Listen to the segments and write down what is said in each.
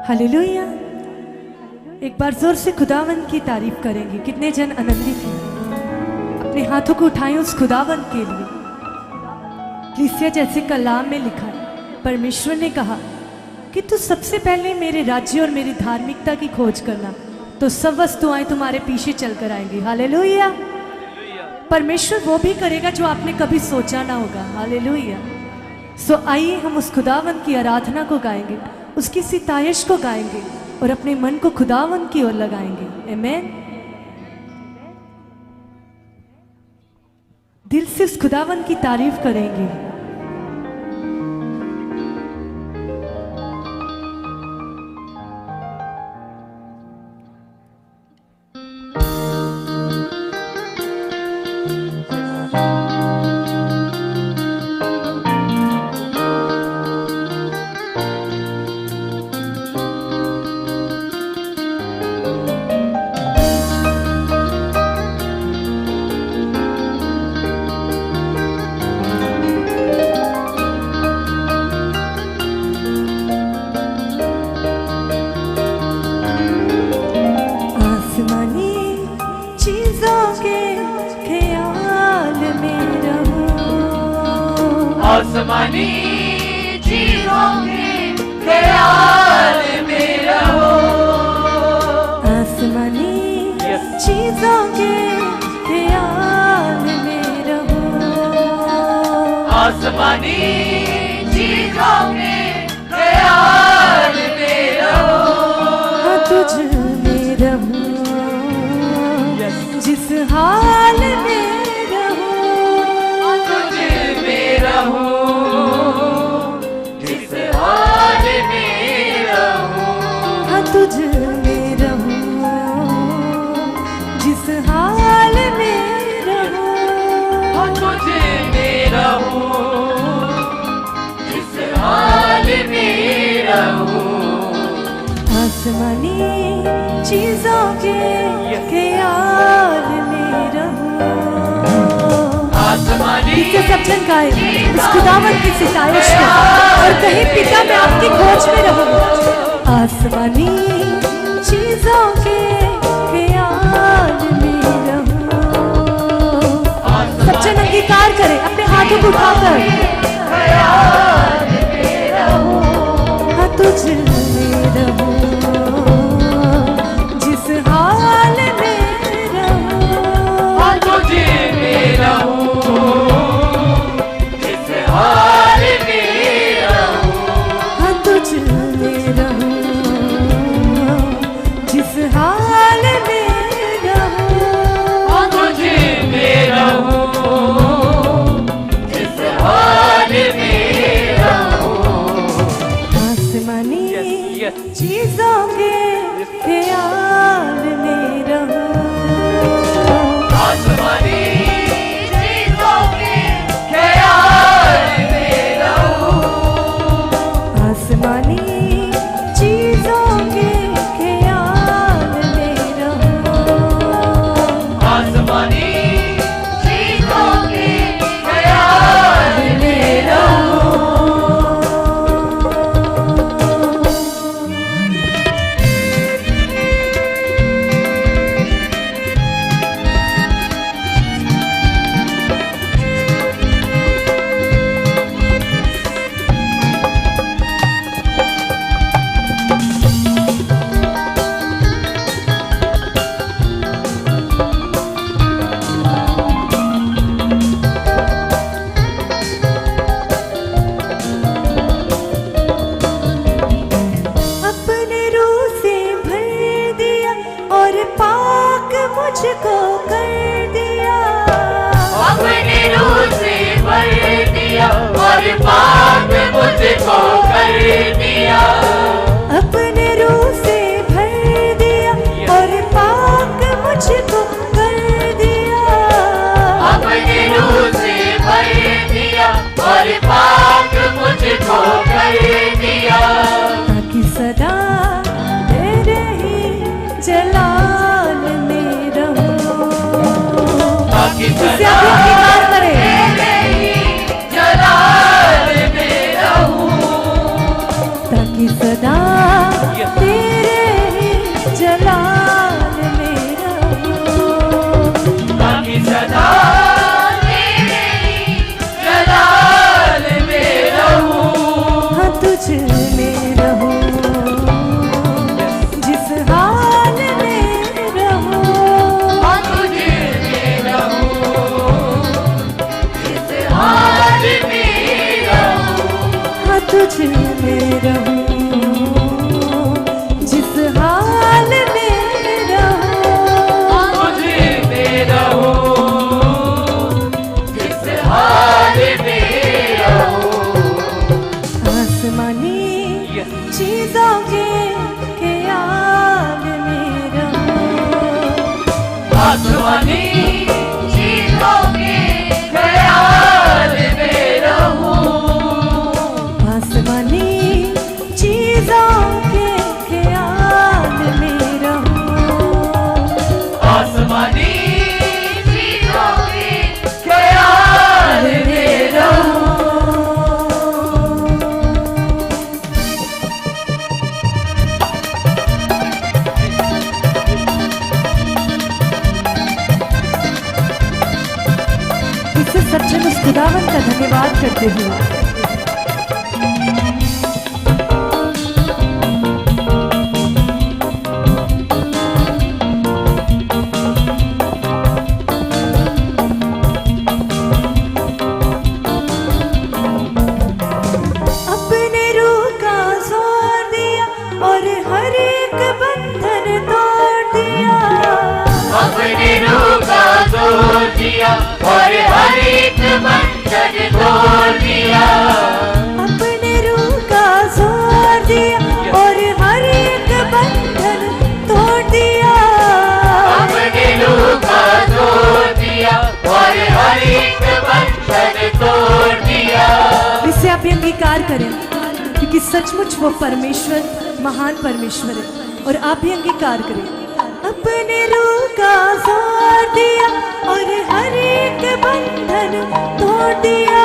Hallelujah. एक बार जोर से खुदावन की तारीफ करेंगे। कितने जन आनंदित हैं? अपने हाथों को उठाएं उस खुदावन के लिए। कलीसिया जैसे कलाम में लिखा है, परमेश्वर ने कहा कि तू सबसे पहले मेरे राज्य और मेरी धार्मिकता की खोज करना, तो सब वस्तुएं तुम्हारे पीछे चलकर आएंगी। हालेलुया। परमेश्वर वो भी करेगा जो आपने कभी सोचा ना होगा। हालेलुया। सो आइए हम उस खुदावन की आराधना को गाएंगे, उसकी सिताइश को गाएंगे और अपने मन को खुदावन की ओर लगाएंगे। आमीन। दिल से उस खुदावन की तारीफ करेंगे। आसमानी चीजों के ख्याल में रहो। आसमानी चीजों के ख्याल में रहो। आसमानी चीजों के ख्याल में रहो। तुझ में रहूं जिस हाल में रहूं। तुझ में रहूं जिस हाल में रहूं। तुझ में रहूं जिस हाल में रहूं। तुझ में रहूं जिस हाल में रहूं। आसमानी चीजों के ख्याल में रहूं। आसमानी सब जन गाए उस खुदावन की सिताइश को और कहीं पिता मैं आपकी खोज में रहूं। आसमानी चीजों के ख्याल में रहूं। सब जन अंगीकार करें अपने हाथों को उठाकर। तुझ में रहूं जिस हाल में रहूं। तुझ में रहूं जिस हाल में रहूं। तुझ में रहूं जिस हाल में रहूं। तुझ में रहूं जिस हाल में रहूं। आसमानी चीजों के ख्याल में रहूं। आसमानी चीजों के ख्याल में रहूं। आसमानी चीजों के ख्याल में रहूं। आसमानी चीजों के ख्याल में रहूं। अपने रूह से भर दिया और पाक मुझको कर दिया। अपने रूह से भर दिया और पाक मुझको कर दिया। अपने रूह से भर दिया और पाक मुझको कर दिया। अपने रूह से भर दिया और पाक मुझको कर दिया। ताकि सदा तेरे ही जलाल में रहूं। ताकि इससे सदा आप अंगीकार करें। तेरे ही जलाल में रहूं। ताकि सदा आसमानी चीजों के ख्याल में रहूं, आसमानी चीजों के ख्याल में रहूं, आसमानी चीजों के ख्याल में रहूं। इसे सच्चे उस खुदावन का धन्यवाद करते हुए अपने रूह का जोर दिया और हर एक बंधन तोड़ दिया, अपने रूह का जोर दिया और हर एक बंधन तोड़ दिया, अपने रूह का जोर दिया और हर एक बंधन तोड़ दिया, अपने रूह का जोर दिया और हर एक बंधन तोड़ दिया। इसे आप ये अंगीकार करें क्योंकि सचमुच वो परमेश्वर महान परमेश्वर है, और आप भी अंगीकार करें। अपने रूह का जोर दिया और हर एक बंधन तोड़ दिया,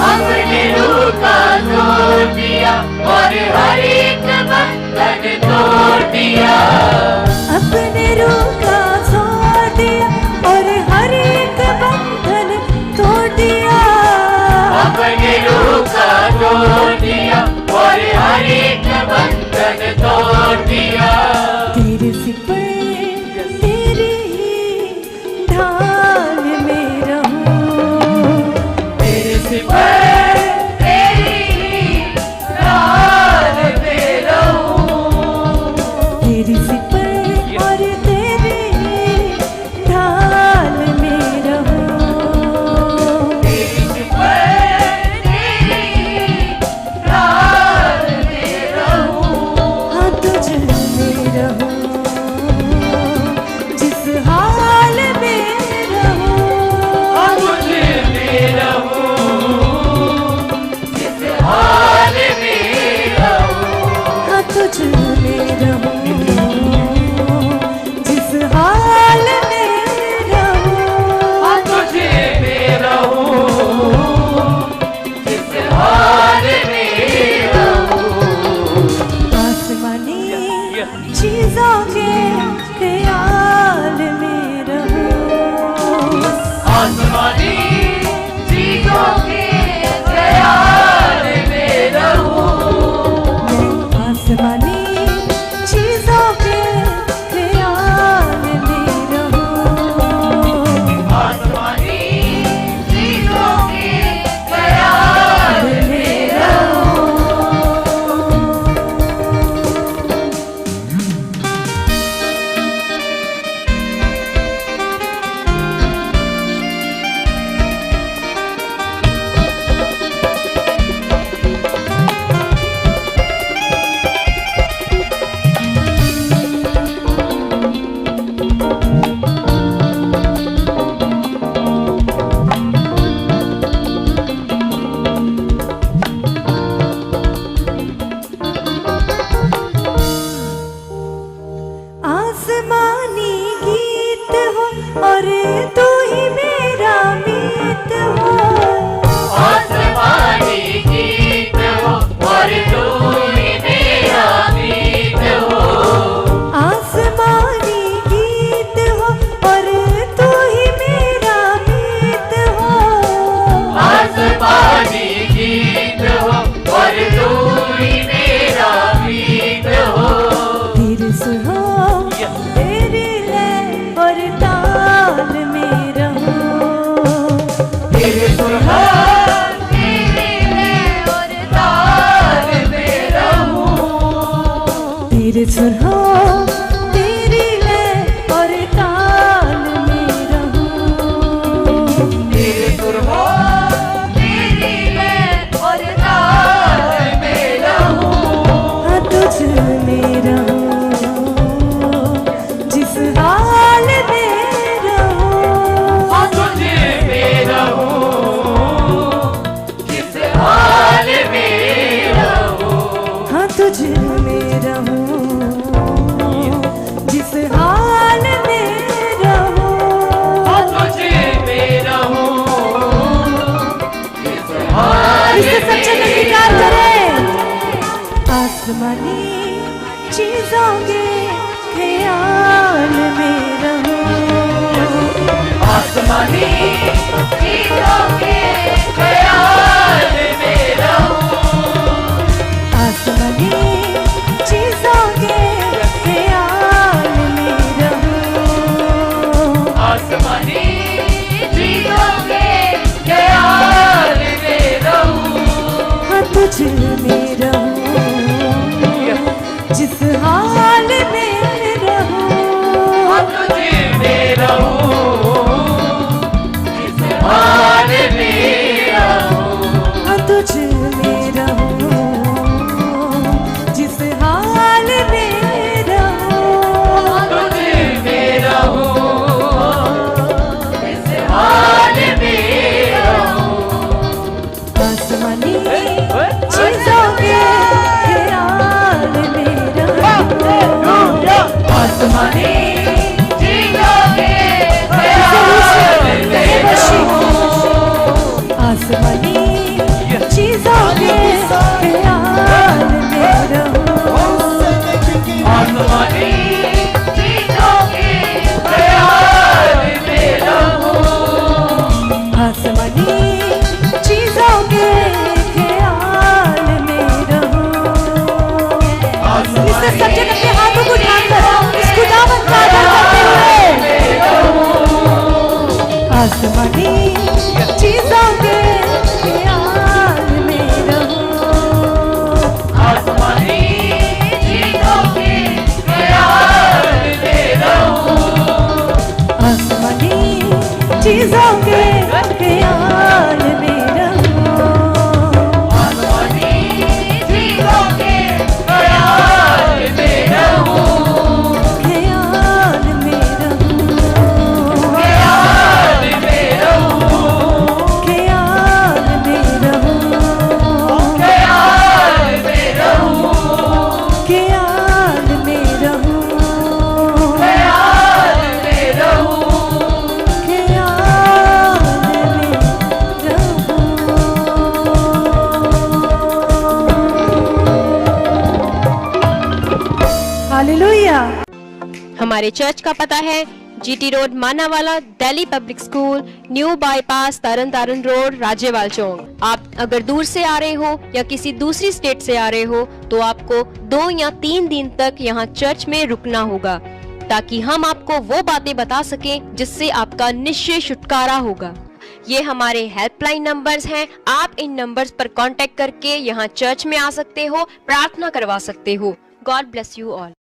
अपने रूह का जोर दिया और हर एक बंधन तोड़ दिया, अपने रूह का जोर दिया और हर एक बंधन तोड़ दिया, अपने रूह का जोर दिया और हर एक बंधन तोड़ दिया। तेरे सिपर तेरी ढाल में रहूं, तेरे सिपर तेरी ढाल में रहूं, तेरी सिपर और तेरी ढाल में रहूं, तेरे सिपर तेरी ढाल में रहूं, हाँ तुझ में रहूं, जिस हाल में रहूं, तुझे में रहूं, जिस हाल में रहूं, हाँ तुझ में रहूं, जिस हाल में रहूं, तुझे में रहूं, जिस हाल में रहूं। आसमानी चीजों के ख्याल में रहूं, आसमानी चीजों के ख्याल में रहूं, आसमानी चीजों के ख्याल में रहूं, आसमानी चीजों के ख्याल में रहूं। आसमानी गीत हो और तू ही मेरा मीत हो, आसमानी गीत हो और तू ही मेरा मीत हो, आसमानी गीत हो और तू ही मेरा मीत हो, आसमानी गीत हो और तू ही मेरा मीत हो, तेरे सुर हो तेरी लय और ताल में रहूं, तेरे सुर हो तेरे लय और ताल में रहूं, तेरे सुर हो तेरी लय और ताल में रहूं, तेरे सुर हो तेरी लय और ताल में रहूं, हाँ तुझ में रहूं, जिस हाल में रहूं, आसमानी चीजों के ख्याल में रहूं, आसमानी चीजों के ख्याल में रहूं, आसमानी चीजों के ख्याल में रहूं, आसमानी चीजों के ख्याल में रहूं, हाँ तुझ में रहूं, जिस हाल में रहूं, तुझ में रहूं, जिस हाल में रहूं, हाँ तुझ में रहूं, जिस हाल में रहूं, तुझ में रहूं, जिस हाल में रहूं, आसमानी चीजों के ख्याल में रहूं, आसमानी चीजों के ख्याल में रहूं, आसमानी चीजों के ख्याल में रहूं, आसमानी चीजों के ख्याल में रहूं, आसमानी चीजों के ख्याल में रहूं। इससे सब जन अपने हाथों को उठाकर इस खुदावंद का आदर करते हुए आसमानी चीजों के ख्याल में रहूं, आसमानी चीजों के ख्याल में रहूं, आसमानी चीजों के ख्याल में रहूं, आसमानी चीजों के ख्याल में रहूं, ख्याल में रहूं, ख्याल में रहूं, ख्याल में रहूं, ख्याल में रहूं, ख्याल में रहूं, ख्याल में रहूं, ख्याल में रहूं। हालेलुया। हमारे चर्च का पता है GT road Manawala, Delhi public school, new bypass, Tarn Taran road, Rajyawal Chowk. आप अगर दूर से आ रहे हो या किसी दूसरी स्टेट से आ रहे हो तो आपको 2 या 3 दिन तक यहाँ चर्च में रुकना होगा, ताकि हम आपको वो बातें बता सकें जिससे आपका निश्चय छुटकारा होगा। ये हमारे हेल्पलाइन नंबर्स हैं। आप इन नंबर्स पर कांटेक्ट करके यहाँ चर्च में आ सकते हो, प्रार्थना करवा सकते हो। God bless you all.